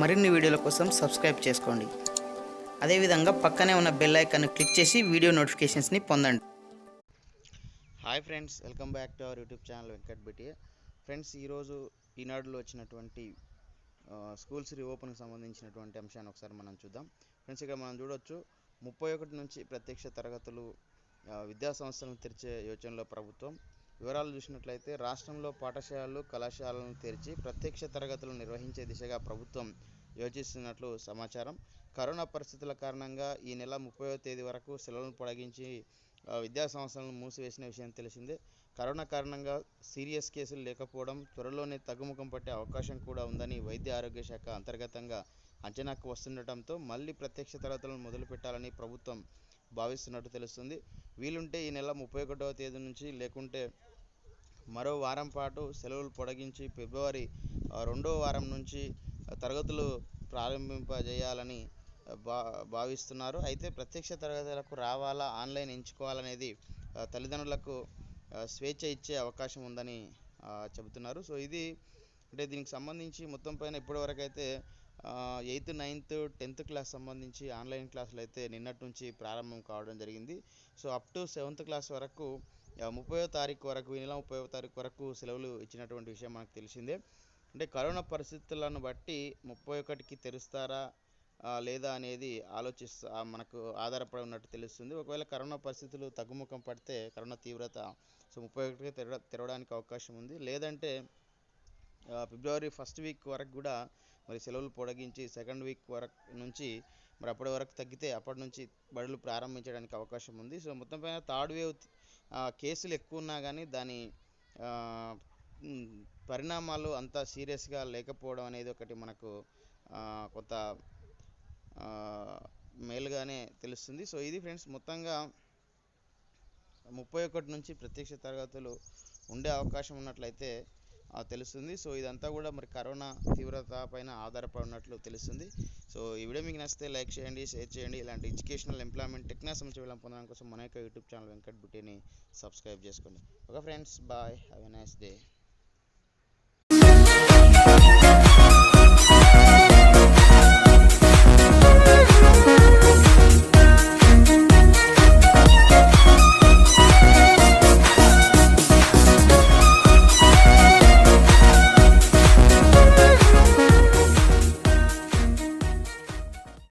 మరిన్ని వీడియోల కోసం సబ్స్క్రైబ్ చేసుకోండి. అదేవిధంగా పక్కనే ఉన్న బెల్ ఐకాన్ క్లిక్ చేసి వీడియో నోటిఫికేషన్స్ని పొందండి. Hi friends, welcome back to our YouTube channel వెంకట్బta. ఫ్రెండ్స్, ఈరోజు ఈనాడులో వచ్చినటువంటి స్కూల్స్ రీఓపెన్కి సంబంధించినటువంటి అంశాన్ని ఒకసారి మనం చూద్దాం. ఫ్రెండ్స్, ఇక్కడ మనం చూడొచ్చు 31 నుంచి ప్రత్యక్ష తరగతులు విద్యా సంస్థలను తెరిచే యోచనలో ప్రభుత్వం. వివరాలు చూసినట్లయితే రాష్ట్రంలో పాఠశాలలు కళాశాలను తెరిచి ప్రత్యక్ష తరగతులు నిర్వహించే దిశగా ప్రభుత్వం యోచిస్తున్నట్లు సమాచారం. కరోనా పరిస్థితుల కారణంగా ఈ నెల 30వ తేదీ వరకు సెలవులను పొడిగించి విద్యా సంస్థలను మూసివేసిన విషయం తెలిసిందే. కరోనా కారణంగా సీరియస్ కేసులు లేకపోవడం, త్వరలోనే తగ్గుముఖం పట్టే అవకాశం కూడా ఉందని వైద్య ఆరోగ్య శాఖ అంతర్గతంగా అంచనాకు వస్తుండటంతో మళ్ళీ ప్రత్యక్ష తరగతులను మొదలు పెట్టాలని ప్రభుత్వం భావిస్తున్నట్టు తెలుస్తుంది. వీలుంటే ఈ నెల 31వ తేదీ నుంచి, లేకుంటే మరో వారం పాటు సెలవులు పొడిగించి ఫిబ్రవరి 2వ వారం నుంచి తరగతులు ప్రారంభింపజేయాలని భావిస్తున్నారు. అయితే ప్రత్యక్ష తరగతులకు రావాలా, ఆన్లైన్ ఎంచుకోవాలనేది తల్లిదండ్రులకు స్వేచ్ఛ ఇచ్చే అవకాశం ఉందని చెబుతున్నారు. సో ఇది అంటే దీనికి సంబంధించి మొత్తం పైన ఇప్పటివరకు అయితే 8th, 9th, 10th క్లాస్ సంబంధించి ఆన్లైన్ క్లాసులు అయితే నిన్నటి నుంచి ప్రారంభం కావడం జరిగింది. So up to 7th class వరకు 30వ తారీఖు వరకు, ఈ నెల 30వ తారీఖు వరకు సెలవులు ఇచ్చినటువంటి విషయం మనకు తెలిసిందే. అంటే కరోనా పరిస్థితులను బట్టి 31కి తెరుస్తారా లేదా అనేది మనకు ఆధారపడి ఉన్నట్టు తెలుస్తుంది. ఒకవేళ కరోనా పరిస్థితులు తగ్గుముఖం పడితే, కరోనా తీవ్రత సో 31కి తెరవడానికి అవకాశం ఉంది. లేదంటే ఫిబ్రవరి 1st వీక్ వరకు కూడా మరి సెలవులు పొడిగించి 2nd వీక్ వరకు నుంచి మరి అప్పటి వరకు తగ్గితే అప్పటి నుంచి బడులు ప్రారంభించడానికి అవకాశం ఉంది. సో మొత్తం పైన థర్డ్ వేవ్ కేసులు ఎక్కువ ఉన్నా కానీ దాని పరిణామాలు అంత సీరియస్గా లేకపోవడం అనేది ఒకటి మనకు కొంత మేలుగానే తెలుస్తుంది. సో ఇది ఫ్రెండ్స్, మొత్తంగా 31 నుంచి ప్రత్యక్ష తరగతులు ఉండే అవకాశం ఉన్నట్లయితే తెలుస్తుంది. సో ఇదంతా కూడా మరి కరోనా తీవ్రత పైన ఆధారపడి ఉన్నట్లు తెలుస్తుంది. సో ఈ వీడియో మీకు నచ్చితే లైక్ చేయండి, షేర్ చేయండి. ఇలాంటి ఎడ్యుకేషనల్, ఎంప్లాయ్మెంట్, టెక్నాలజీ సమాచారం పొందడం కోసం మన యొక్క యూట్యూబ్ ఛానల్ వెంకట్బటని సబ్స్క్రైబ్ చేసుకోండి. Okay friends, bye, have a nice day.